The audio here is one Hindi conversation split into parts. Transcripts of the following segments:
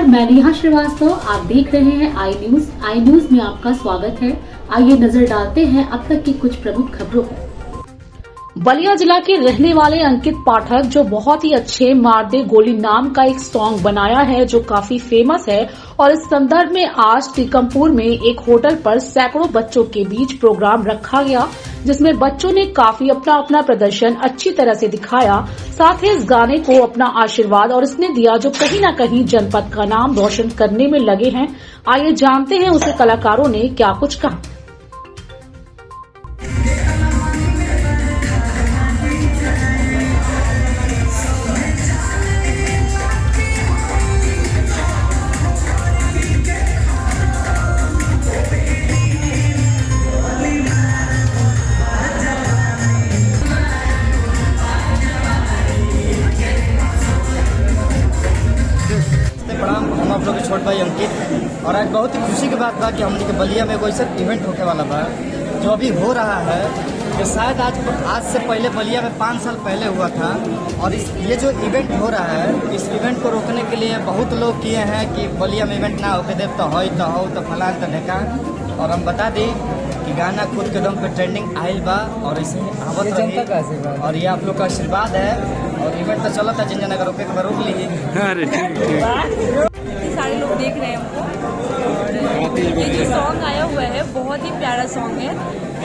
नमस्कार, मैं नेहा श्रीवास्तव। आप देख रहे हैं आई न्यूज में आपका स्वागत है। आइए नजर डालते हैं अब तक की कुछ प्रमुख खबरों पर। बलिया जिला के रहने वाले अंकित पाठक जो बहुत ही अच्छे मार दे गोली नाम का एक सॉन्ग बनाया है जो काफी फेमस है, और इस संदर्भ में आज टीकमपुर में एक होटल पर सैकड़ों बच्चों के बीच प्रोग्राम रखा गया, जिसमें बच्चों ने काफी अपना प्रदर्शन अच्छी तरह से दिखाया। साथ ही इस गाने को अपना आशीर्वाद और इसने दिया जो कहीं न कहीं जनपद का नाम रोशन करने में लगे हैं। आइए जानते हैं उसे कलाकारों ने क्या कुछ कहा। हम आप लोग के छोट भाई अंकित, और आज बहुत ही खुशी की बात बा कि हमने के बलिया में कोई सब इवेंट होने वाला बा जो अभी हो रहा है, कि शायद आज से पहले बलिया में 5 साल पहले हुआ था। और ये जो इवेंट हो रहा है, इस इवेंट को रोकने के लिए बहुत लोग किए हैं कि बलिया में इवेंट ना होके देव तो हो तो फलान तो ढेका। और हम बता दें कि गाना खुद के दम पे ट्रेंडिंग आयल बा, और इसे आवत जनता का आशीर्वाद, और ये आप लोग का आशीर्वाद है। और इवेंट तो चला था, जिन जना रोके के रोक ली। सारे लोग देख रहे हैं हमको, और ये जो सॉन्ग आया हुआ है बहुत ही प्यारा सॉन्ग है।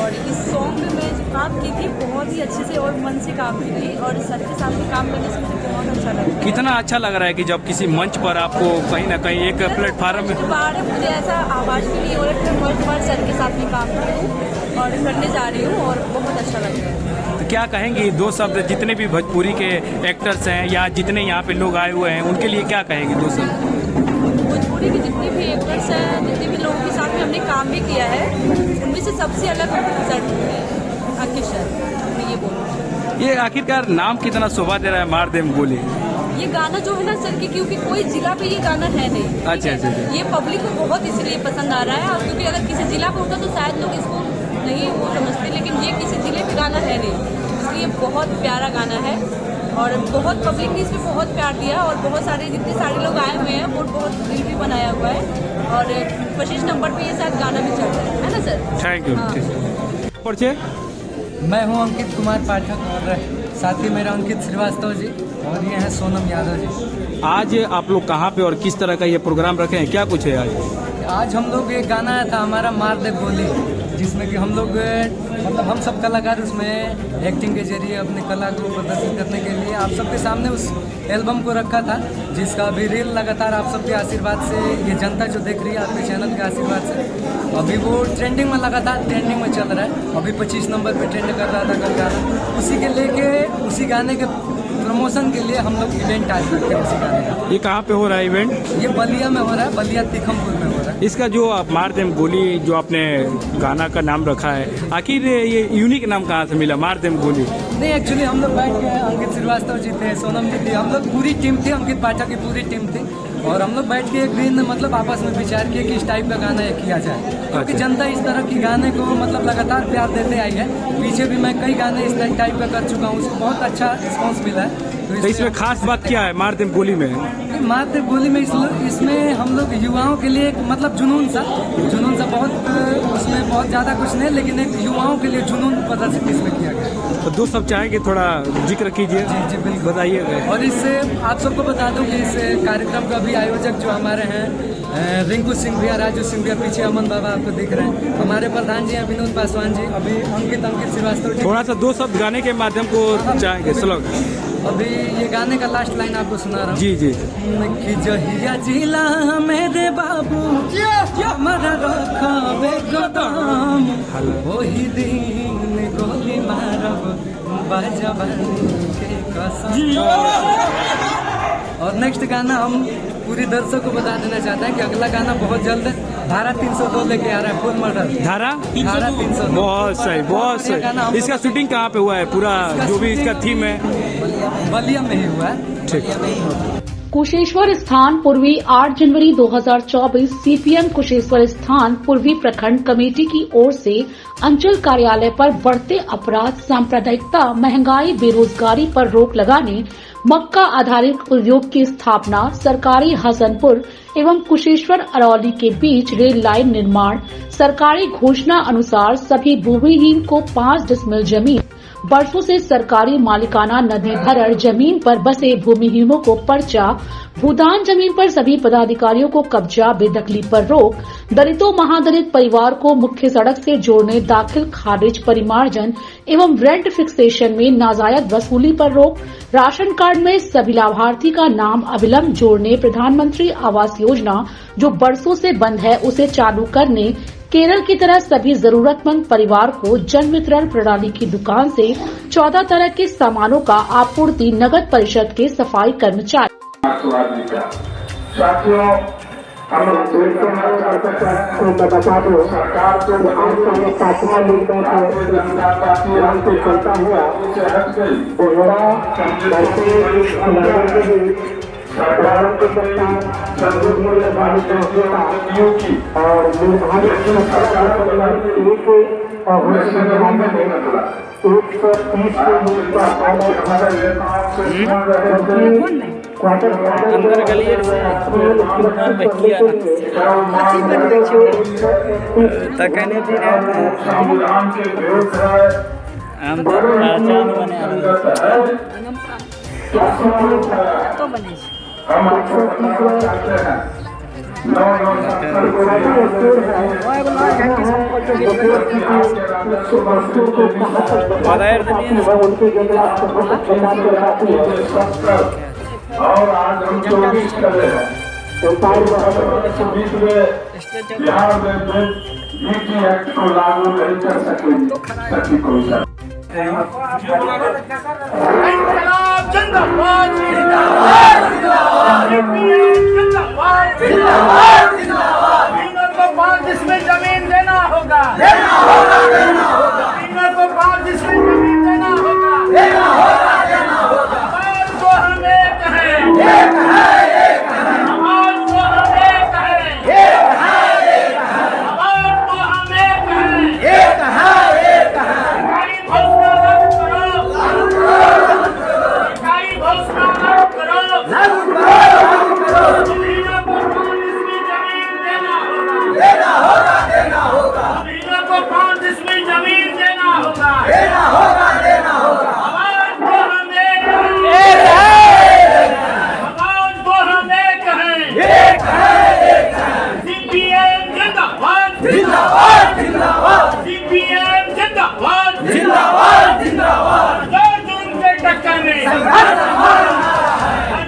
और इस सॉन्ग में मैं जो काम की थी बहुत ही अच्छे से और मन से काम की थी, और सर के सामने काम करने से मुझे बहुत अच्छा लगा। कितना अच्छा लग रहा है कि जब किसी मंच पर आपको कहीं ना कहीं एक प्लेटफार्म में बार मुझे ऐसा आवाज़ भी नहीं हो रहा है, मैं बार सर के साथ में काम कर रही हूँ और करने जा रही हूँ, और बहुत अच्छा लग रहा है। तो क्या कहेंगी, दो शब्द जितने भी भोजपुरी के एक्टर्स हैं या जितने यहाँ पे लोग आए हुए हैं उनके लिए क्या कहेंगी, दो शब्द? भोजपुरी के जितने भी एक्टर्स हैं, जितने भी लोगों के साथ में हमने काम भी किया है, उनमें से सबसे अलग सर है अंकित सर, मैं ये बोलूँ। ये आखिरकार नाम कितना शोभा दे रहा है, मार देम गोली। ये गाना जो है ना सर की, क्योंकि कोई जिला पे ये गाना है नहीं। अच्छा। ये पब्लिक को बहुत इसलिए पसंद आ रहा है, और क्योंकि अगर किसी जिला पे होगा तो शायद लोग इसको नहीं वो समझते, लेकिन ये किसी जिले पे गाना है नहीं, इसलिए बहुत प्यारा गाना है। और बहुत पब्लिक ने इसमें बहुत प्यार दिया, और बहुत सारे जितने सारे लोग आए हुए हैं वो बहुत दिल भी बनाया हुआ है। और 25 नंबर पे ये शायद गाना भी चल रहा है ना सर? Thank you. मैं हूं अंकित कुमार पाठक, और साथी मेरा अंकित श्रीवास्तव जी, और ये हैं सोनम यादव जी। आज आप लोग कहाँ पे और किस तरह का ये प्रोग्राम रखे हैं, क्या कुछ है आज हम लोग एक गाना आया था हमारा मार दे गोली, जिसमें कि हम लोग मतलब हम सब कलाकार उसमें एक्टिंग के जरिए अपने कला को प्रदर्शित करने के लिए आप सबके सामने उस एल्बम को रखा था, जिसका अभी रील लगातार आप सबके आशीर्वाद से, ये जनता जो देख रही है आपके चैनल के आशीर्वाद से, अभी वो ट्रेंडिंग में लगातार ट्रेंडिंग में चल रहा है। अभी 25 नंबर पे ट्रेंड कर रहा था कल गाना, उसी के लेके उसी गाने के प्रमोशन के लिए हम लोग इवेंट आज करते हैं उसी गाने का। ये कहाँ पे हो रहा है इवेंट? ये बलिया में हो रहा है, बलिया टीकमपुर में हो रहा है। इसका जो आप मार देम गोली जो आपने गाना का नाम रखा है, आखिर ये यूनिक नाम कहाँ से मिला, मार देम गोली? नहीं, एक्चुअली हम लोग बैठ के अंकित श्रीवास्तव जी थे, सोनम जी थी, हम लोग पूरी टीम थी, अंकित पाठक की पूरी टीम थी, और हम लोग बैठ के एक दिन मतलब आपस में विचार किए कि इस टाइप का गाना किया जाए, क्योंकि जनता इस तरह की गाने को मतलब लगातार प्यार देते आई है। पीछे भी मैं कई गाने इस टाइप का कर चुका हूँ, उसको बहुत अच्छा रिस्पॉन्स मिला है। तो इसमें खास बात क्या है मार देम गोली में? मार देम गोली में इसमें हम लोग युवाओं के लिए एक मतलब जुनून सा बहुत, उसमें बहुत ज़्यादा कुछ नहीं, लेकिन एक युवाओं के लिए जुनून प्रदर्शित इसमें किया गया। तो दो सब चाहेंगे थोड़ा जिक्र कीजिए। जी बिल्कुल, बताइए। और इससे आप सबको बता दूं कि इस कार्यक्रम का भी आयोजक जो हमारे हैं रिंकू सिंह भैया, राजू सिंह भैया, पीछे अमन बाबा आपको दिख रहे हैं, हमारे प्रधान जी हैं विनोद पासवान जी, अभी अंकित श्रीवास्तव जी। थोड़ा सा दो शब्द गाने के माध्यम को चाहेंगे स्लोग। अभी ये गाने का लास्ट लाइन आपको सुना रहा हूँ। जी कि जहिया जिला मेरे बाबू हमारा रखबे गोदाम, वही दिन गोली मारब बाजबन के कसम। और नेक्स्ट गाना हम पूरी दर्शक को बता देना चाहते हैं कि अगला गाना बहुत जल्द धारा 302 लेके आ रहा है, फुल मर्डर धारा 302। बहुत सही। इसका शूटिंग कहाँ पे हुआ है? पूरा जो भी इसका थीम है बलिया में ही हुआ है। ठीक। कुशेश्वर स्थान पूर्वी 8 जनवरी 2024 सीपीएम कुशेश्वर स्थान पूर्वी प्रखंड कमेटी की ओर से अंचल कार्यालय पर बढ़ते अपराध, सांप्रदायिकता, महंगाई, बेरोजगारी पर रोक लगाने, मक्का आधारित उद्योग की स्थापना, सरकारी हसनपुर एवं कुशेश्वर अरौली के बीच रेल लाइन निर्माण, सरकारी घोषणा अनुसार सभी भूमिहीन को 5 डिसमिल जमीन, बरसों से सरकारी मालिकाना नदी भरड़ जमीन पर बसे भूमिहीनों को पर्चा, भूदान जमीन पर सभी पदाधिकारियों को कब्जा, बेदखली पर रोक, दलितों महादलित परिवार को मुख्य सड़क से जोड़ने, दाखिल खारिज, परिमार्जन एवं रेंट फिक्सेशन में नाजायज वसूली पर रोक, राशन कार्ड में सभी लाभार्थी का नाम अविलंब जोड़ने, प्रधानमंत्री आवास योजना जो बरसों से बंद है उसे चालू करने, केरल की तरह सभी जरूरतमंद परिवार को जन वितरण प्रणाली की दुकान से 14 तरह के सामानों का आपूर्ति, नगद परिषद के सफाई कर्मचारी। साथियों, हम देखते हैं बता दो सरकार को सातवां लीग से चलता हुआ सरकारों के संदर्भ मूल्य वाली और निर्धारित अंदर गली तकने भी संविधान के विरुद्ध है। अंदर पहचान बने हम आपको बताना चाहते हैं और आज हम 24 कर रहे हैं। बिहार में यूटी एक्ट को लागू नहीं कर सकी कोई सरकार। जिंदाबाद जिंदाबाद जिंदाबाद जिंदाबाद जिंदाबाद को 5 डिसमिल जमीन देना होगा, देना होगा, देना होगा। को 5 डिसमिल जमीन देना होगा, देना होगा, देना होगा। समाज को हम एक है, एक है, एक है। समाज को हम एक है, एक है, एक है। समाज को हम एक है, एक है, एक है। सरकारी घोषणा रद्द करो, सरकारी घोषणा रद्द करो, लागू करो। जमीनों को 5 डिसमिल जमीन देना होगा, देना होगा, देना होगा। जमीनों को 5 डिसमिल जमीन देना होगा, देना होगा, देना होगा। समाज को हम एक है, समाज को हम एक है, एक है। सीपीएम जिंदाबाद जिंदाबाद जिंदाबाद, सीपीएम जिंदाबाद जिंदाबाद जिंदाबाद। जोर जुर्म के टक्कर में संघर्ष हमारा,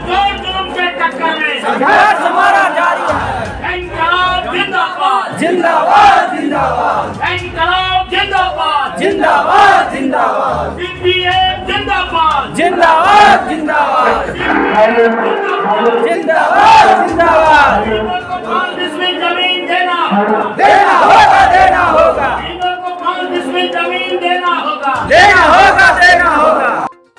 जोर जुर्म के टक्कर में संघर्ष हमारा जारी है। इंकलाब जिंदाबाद जिंदाबाद जिंदाबाद, इंकलाब जिंदाबाद जिंदाबाद जिंदाबाद, सीपीएम जिंदाबाद जिंदाबाद जिंदाबाद, जिंदाबाद जिंदाबाद। को 5 डिसमिल जमीन देना होगा, देना होगा, देना होगा। को 5 डिसमिल जमीन देना होगा, देना होगा, देना होगा।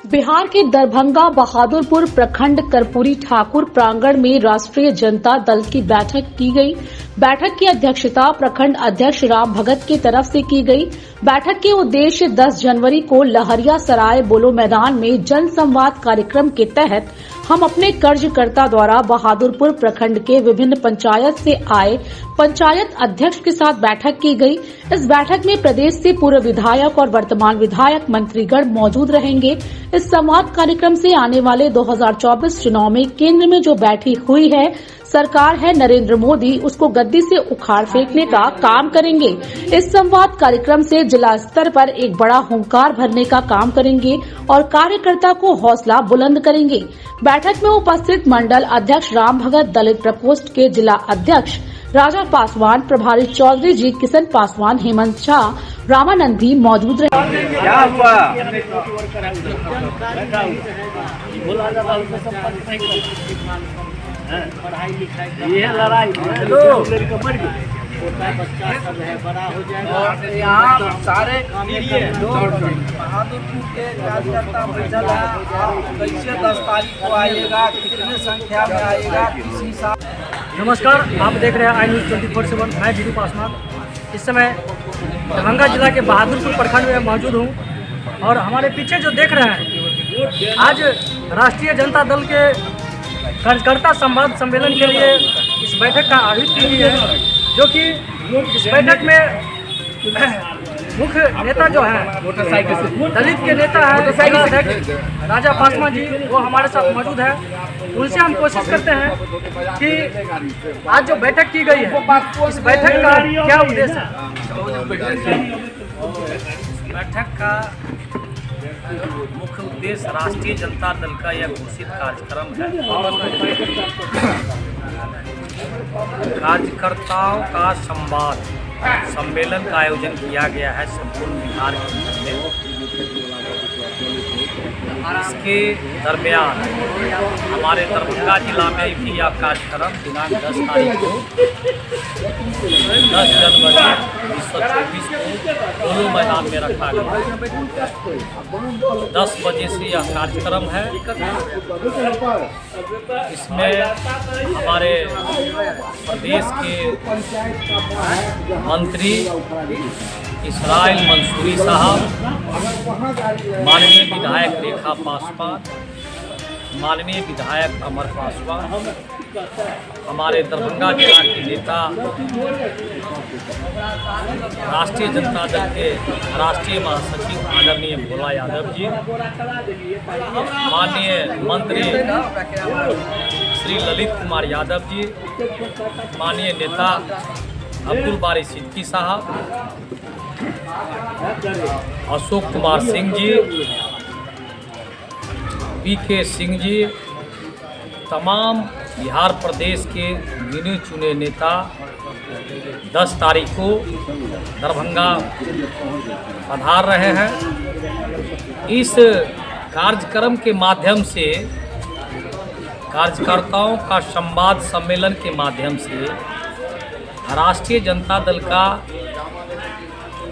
बिहार के दरभंगा बहादुरपुर प्रखंड कर्पूरी ठाकुर प्रांगण में राष्ट्रीय जनता दल की बैठक की गई। बैठक की अध्यक्षता प्रखंड अध्यक्ष राम भगत की तरफ से की गई। बैठक के उद्देश्य 10 जनवरी को लहरिया सराय बोलो मैदान में जन संवाद कार्यक्रम के तहत हम अपने कर्जकर्ता द्वारा बहादुरपुर प्रखंड के विभिन्न पंचायत से आए पंचायत अध्यक्ष के साथ बैठक की गई। इस बैठक में प्रदेश से पूर्व विधायक और वर्तमान विधायक मंत्रीगण मौजूद रहेंगे। इस संवाद कार्यक्रम से आने वाले 2024 चुनाव में केंद्र में जो बैठी हुई है सरकार है नरेंद्र मोदी, उसको गद्दी से उखाड़ फेंकने का काम करेंगे। इस संवाद कार्यक्रम से जिला स्तर पर एक बड़ा हुंकार भरने का काम करेंगे और कार्यकर्ता को हौसला बुलंद करेंगे। बैठक में उपस्थित मंडल अध्यक्ष राम भगत, दलित प्रकोष्ठ के जिला अध्यक्ष राजा पासवान, प्रभारी चौधरी जी किशन पासवान, हेमंत झा, रामानंद भी मौजूद रहे। क्या हुआ? पढ़ाई लिखाई ये लड़ाई और यहाँ सारे लोग बहादुरपुर के कार्यकर्ता बैठल है। आप कैसे 10 तारीख को आइएगा, कितने संख्या में आएगा, किस हिसाब। नमस्कार, आप देख रहे हैं आई न्यूज़ 24/7। मैं जीतू पासवान इस समय दरभंगा जिला के बहादुरपुर प्रखंड में मौजूद हूँ और हमारे पीछे जो देख रहे हैं, आज राष्ट्रीय जनता दल के कार्यकर्ता संवाद सम्मेलन के लिए इस बैठक का आयोजित की गई है, जो कि इस बैठक में मुख्य नेता जो है दलित के नेता है जिलाध्यक्ष राजा पासवान जी, वो हमारे साथ मौजूद है। उनसे हम कोशिश करते हैं कि आज जो बैठक की गई है, इस बैठक का क्या उद्देश्य है। बैठक का मुख्य उद्देश्य राष्ट्रीय जनता दल का यह घोषित कार्यक्रम है। कार्यकर्ताओं का संवाद सम्मेलन का आयोजन किया गया है संपूर्ण बिहार के अंदर में। इसके दरमियान हमारे दरभंगा जिला में भी यह कार्यक्रम दिनांक 10 तारीख को 10 जनवरी 2024 को दोनों मैदान में रखा गया। 10 बजे से यह कार्यक्रम है। इसमें हमारे प्रदेश के मंत्री इसराइल मंसूरी साहब, माननीय विधायक रेखा पासवान, माननीय विधायक अमर पासवान, हमारे दरभंगा जिला के नेता राष्ट्रीय जनता दल के राष्ट्रीय महासचिव आदरणीय भोला यादव जी, माननीय मंत्री श्री ललित कुमार यादव जी, माननीय नेता अब्दुल बारी सिद्दीकी साहब, अशोक कुमार सिंह जी, पीके सिंह जी, तमाम बिहार प्रदेश के गिने चुने नेता 10 तारीख को दरभंगा पधार रहे हैं। इस कार्यक्रम के माध्यम से, कार्यकर्ताओं का संवाद सम्मेलन के माध्यम से राष्ट्रीय जनता दल का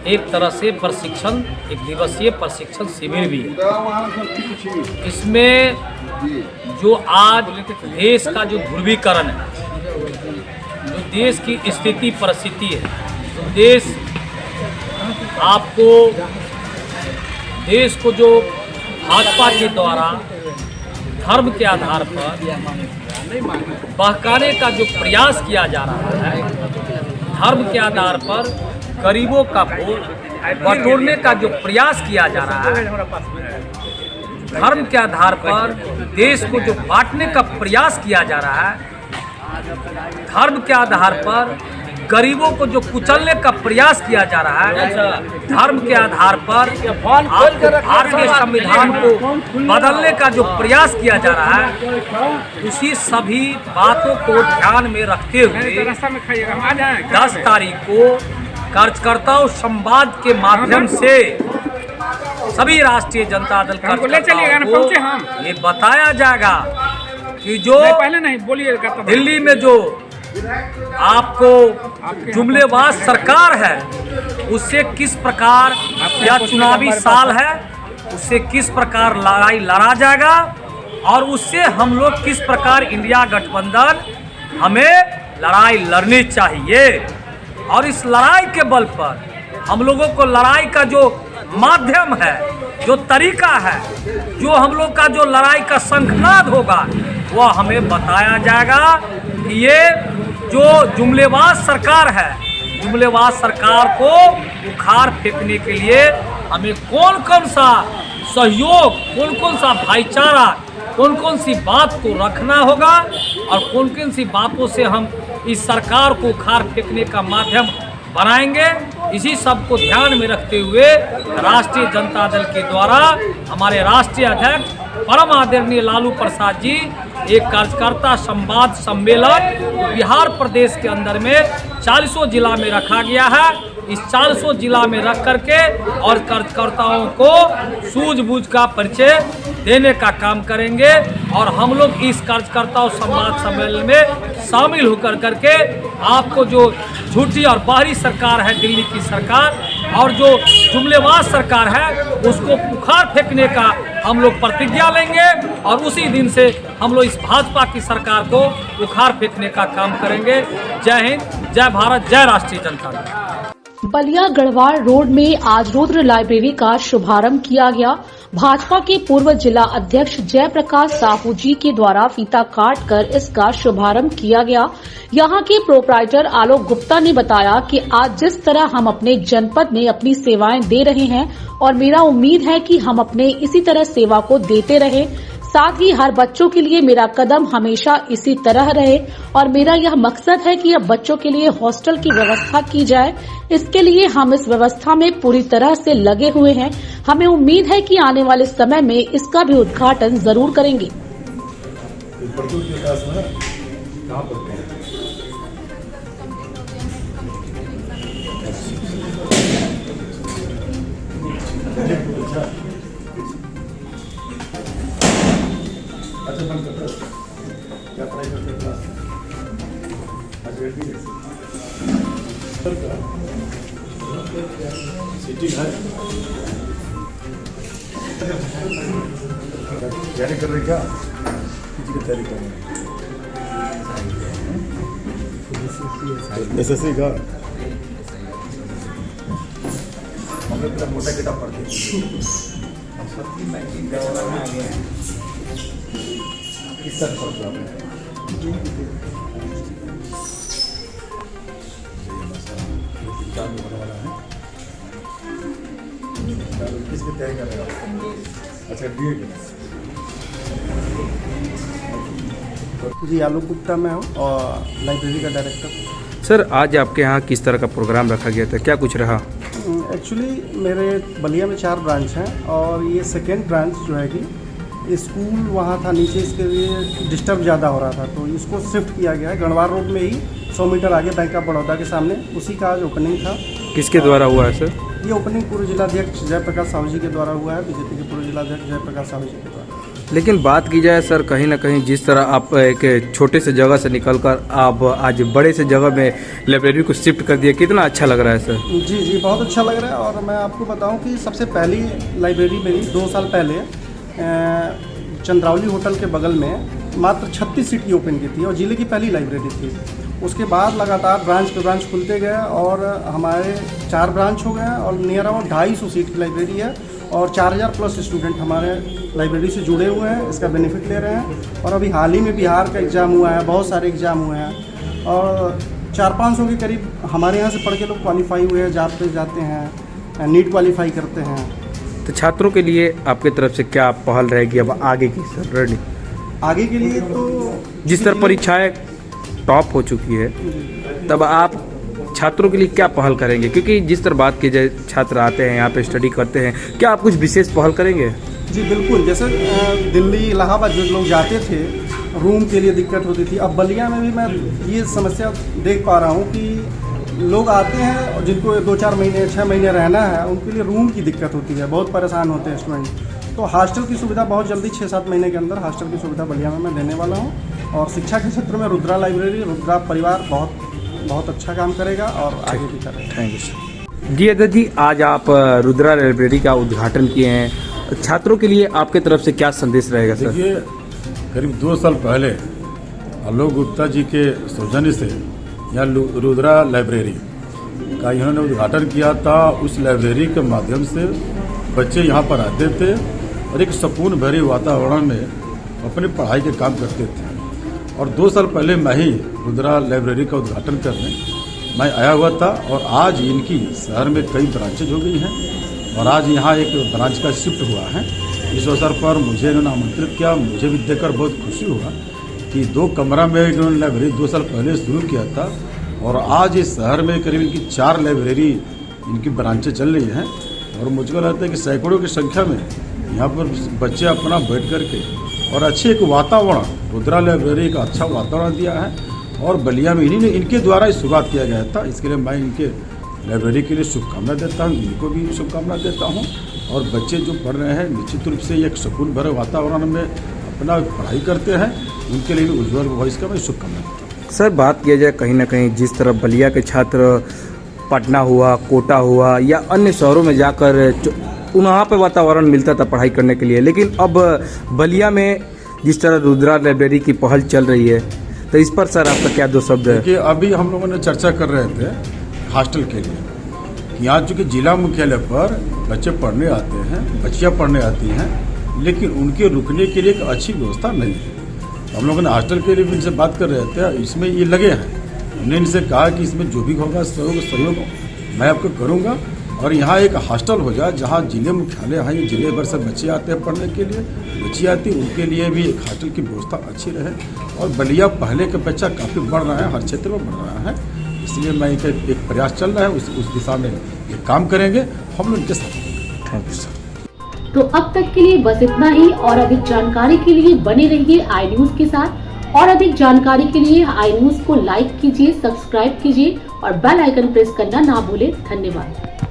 एक तरह से प्रशिक्षण, एक दिवसीय प्रशिक्षण शिविर भी है। इसमें जो आज देश का जो ध्रुवीकरण है, जो देश की स्थिति परिस्थिति है, तो देश को जो भाजपा के द्वारा धर्म के आधार पर बहकाने का जो प्रयास किया जा रहा है, धर्म के आधार पर गरीबों का वोट बटोरने का जो प्रयास किया जा रहा है, धर्म के आधार पर देश को जो बांटने का प्रयास किया जा रहा है, धर्म के आधार पर गरीबों को जो कुचलने का प्रयास किया जा रहा है, धर्म के आधार पर भारतीय संविधान को बदलने का जो प्रयास किया जा रहा है, उसी सभी बातों को ध्यान में रखते हुए 10 तारीख को कार्यकर्ताओं संवाद के माध्यम से सभी राष्ट्रीय जनता दल कार्यकर्ताओं को ये बताया जाएगा कि जो दिल्ली में जो आपको जुमलेबाज सरकार है, उससे किस प्रकार यह चुनावी साल है, उससे किस प्रकार लड़ाई लड़ा जाएगा और उससे हम लोग किस प्रकार इंडिया गठबंधन हमें लड़ाई लड़नी चाहिए। और इस लड़ाई के बल पर हम लोगों को लड़ाई का जो माध्यम है, जो तरीका है, जो हम लोग का जो लड़ाई का शंखनाद होगा, वह हमें बताया जाएगा कि ये जो जुमलेबाज सरकार है, जुमलेबाज सरकार को उखाड़ फेंकने के लिए हमें कौन कौन सा सहयोग, कौन कौन सा भाईचारा, कौन कौन सी बात को रखना होगा और कौन कौन सी बातों से हम इस सरकार को उखाड़ फेंकने का माध्यम बनाएंगे। इसी सब को ध्यान में रखते हुए राष्ट्रीय जनता दल के द्वारा हमारे राष्ट्रीय अध्यक्ष परम आदरणीय लालू प्रसाद जी एक कार्यकर्ता संवाद सम्मेलन बिहार प्रदेश के अंदर में 40 जिला में रखा गया है इस 400 जिला में रख करके और कार्यकर्ताओं को सूझबूझ का परिचय देने का काम करेंगे। और हम लोग इस कार्यकर्ताओं संवाद सम्मेलन में शामिल होकर करके आपको जो झूठी और बाहरी सरकार है दिल्ली की सरकार और जो जुमलेबाज सरकार है उसको उखाड़ फेंकने का हम लोग प्रतिज्ञा लेंगे और उसी दिन से हम लोग इस भाजपा की सरकार को उखाड़ फेंकने का काम करेंगे। जय हिंद, जय भारत, जय राष्ट्रीय जनता दल। बलिया गढ़वाल रोड में आज रुद्र लाइब्रेरी का शुभारंभ किया गया। भाजपा के पूर्व जिला अध्यक्ष जयप्रकाश साहू जी के द्वारा फीता काटकर इसका शुभारंभ किया गया। यहां के प्रोप्राइटर आलोक गुप्ता ने बताया कि आज जिस तरह हम अपने जनपद में अपनी सेवाएं दे रहे हैं और मेरा उम्मीद है कि हम अपने इसी तरह सेवा को देते रहे। साथ ही हर बच्चों के लिए मेरा कदम हमेशा इसी तरह रहे और मेरा यह मकसद है कि अब बच्चों के लिए हॉस्टल की व्यवस्था की जाए। इसके लिए हम इस व्यवस्था में पूरी तरह से लगे हुए हैं। हमें उम्मीद है कि आने वाले समय में इसका भी उद्घाटन जरूर करेंगे। सिटी घर तैयारी कर रहे क्या? किसी की तैयारी कर रहे एसएससी का हमने पूरा मोटा किताब पढ़ दिया। किस तरह पढ़ते आपने? एग्जाम होने वाला है, किसकी तैयारी कर रहे हो? अच्छा, डीएड। जी, आलोक गुप्ता मैं हूँ और लाइब्रेरी का डायरेक्टर। सर, आज आपके यहाँ किस तरह का प्रोग्राम रखा गया था, क्या कुछ रहा? एक्चुअली मेरे बलिया में 4 ब्रांच हैं और ये सेकेंड ब्रांच जो है कि स्कूल वहाँ था नीचे, इसके लिए डिस्टर्ब ज़्यादा हो रहा था तो इसको शिफ्ट किया गया है गढ़वाल रोड में ही 100 मीटर आगे बैंक ऑफ बड़ौदा के सामने। उसी का आज ओपनिंग था। किसके द्वारा हुआ है सर? ये ओपनिंग पूर्व जिलाध्यक्ष जयप्रकाश साहू जी के द्वारा हुआ है, बीजेपी के पूर्व जिलाध्यक्ष जयप्रकाश साहू जी के द्वारा। लेकिन बात की जाए सर, कहीं ना कहीं जिस तरह आप एक छोटे से जगह से निकलकर आप आज बड़े से जगह में लाइब्रेरी को शिफ्ट कर दिया, कितना अच्छा लग रहा है सर? जी जी, बहुत अच्छा लग रहा है। और मैं आपको बताऊं कि सबसे पहली लाइब्रेरी मेरी 2 साल पहले चंद्रावली होटल के बगल में मात्र 36 सीट की ओपन की थी और जिले की पहली लाइब्रेरी थी। उसके बाद लगातार ब्रांच पे ब्रांच खुलते गए और हमारे 4 ब्रांच हो गए और नियर अबाउट 250 सीट की लाइब्रेरी है और 4000 प्लस स्टूडेंट हमारे लाइब्रेरी से जुड़े हुए हैं, इसका बेनिफिट ले रहे हैं। और अभी हाल ही में बिहार का एग्ज़ाम हुआ है, बहुत सारे एग्ज़ाम हुए हैं और 400-500 के करीब हमारे यहाँ से पढ़ के लोग क्वालिफाई हुए हैं, जाते हैं, नीट क्वालिफाई करते हैं। तो छात्रों के लिए आपकी तरफ से क्या पहल रहेगी अब आगे की सर रणनीति? आगे के लिए तो जिस तरह परीक्षाएं टॉप हो चुकी है, तब आप छात्रों के लिए क्या पहल करेंगे? क्योंकि जिस तरह बात की जाए, छात्र आते हैं यहाँ पे स्टडी करते हैं, क्या आप कुछ विशेष पहल करेंगे? जी बिल्कुल, जैसे दिल्ली इलाहाबाद जो लोग जाते थे रूम के लिए दिक्कत होती थी, अब बलिया में भी मैं ये समस्या देख पा रहा हूँ कि लोग आते हैं और जिनको 2-4 महीने 6 महीने रहना है उनके लिए रूम की दिक्कत होती है, बहुत परेशान होते हैं स्टूडेंट। तो हॉस्टल की सुविधा बहुत जल्दी 6-7 महीने के अंदर हॉस्टल की सुविधा बलिया में मैं देने वाला हूँ। और शिक्षा के क्षेत्र में रुद्रा लाइब्रेरी, रुद्रा परिवार बहुत अच्छा काम करेगा और आगे भी करेगा। Thank you sir. जी अदर जी, आज आप रुद्रा लाइब्रेरी का उद्घाटन किए हैं, छात्रों के लिए आपके तरफ से क्या संदेश रहेगा सर? देखिए, करीब 2 साल पहले आलोक गुप्ता जी के सौजन्य से यहाँ रुद्रा लाइब्रेरी का इन्होंने उद्घाटन किया था। उस लाइब्रेरी के माध्यम से बच्चे यहाँ पर आते थे और एक सुकून भरे वातावरण में अपनी पढ़ाई के काम करते थे। और 2 साल पहले मैं ही रुद्रा लाइब्रेरी का उद्घाटन करने मैं आया हुआ था और आज इनकी शहर में कई ब्रांचेज हो गई हैं और आज यहाँ एक ब्रांच का शिफ्ट हुआ है। इस अवसर पर मुझे इन्होंने आमंत्रित किया, मुझे भी देखकर बहुत खुशी हुआ कि 2 कमरा में इन्होंने लाइब्रेरी 2 साल पहले शुरू किया था और आज इस शहर में करीब इनकी 4 लाइब्रेरी इनकी ब्रांचें चल रही हैं। और मुझको लगता है कि सैकड़ों की संख्या में यहाँ पर बच्चे अपना बैठ कर के और अच्छे एक वातावरण, रुद्रा लाइब्रेरी का अच्छा वातावरण दिया है और बलिया में इनके द्वारा ही शुरुआत किया गया था। इसके लिए मैं इनके लाइब्रेरी के लिए शुभकामनाएं देता हूँ, इनको भी शुभकामनाएं देता हूँ। और बच्चे जो पढ़ रहे हैं निश्चित रूप से एक सुकून भरे वातावरण में अपना पढ़ाई करते हैं, उनके लिए भी उज्ज्वल भविष्य का मैं शुभकामनाएं देता हूँ। सर, बात किया जाए कहीं ना कहीं जिस तरह बलिया के छात्र पटना हुआ, कोटा हुआ या अन्य शहरों में जाकर वहाँ पे वातावरण मिलता था पढ़ाई करने के लिए, लेकिन अब बलिया में जिस तरह रुद्रा लाइब्रेरी की पहल चल रही है, तो इस पर सर आपका क्या दो शब्द है? कि अभी हम लोगों ने चर्चा कर रहे थे हॉस्टल के लिए, यहाँ चूँकि जिला मुख्यालय पर बच्चे पढ़ने आते हैं, बच्चियाँ पढ़ने आती हैं, लेकिन उनके रुकने के लिए एक अच्छी व्यवस्था नहीं है। हम लोगों ने हॉस्टल के लिए भी इनसे बात कर रहे थे, इसमें ये लगे हैं। हमने इनसे कहा कि इसमें जो भी होगा सहयोग मैं आपको करूँगा, और यहाँ एक हॉस्टल हो जाए जहाँ जिले मुख्यालय है, जिले भर से बच्चे आते हैं पढ़ने के लिए, बच्ची आती, उनके लिए भी एक हॉस्टल की व्यवस्था अच्छी रहे। और बलिया पहले के बच्चा काफ़ी बढ़ रहा है, हर क्षेत्र में बढ़ रहा है, इसलिए मैं एक प्रयास चल रहा है, उस दिशा में ये काम करेंगे हम लोग इनके साथ। Thank you sir. तो अब तक के लिए बस इतना ही, और अधिक जानकारी के लिए बने रहिए आई न्यूज के साथ। और अधिक जानकारी के लिए आई न्यूज को लाइक कीजिए, सब्सक्राइब कीजिए और बेल आइकन प्रेस करना ना भूलें। धन्यवाद।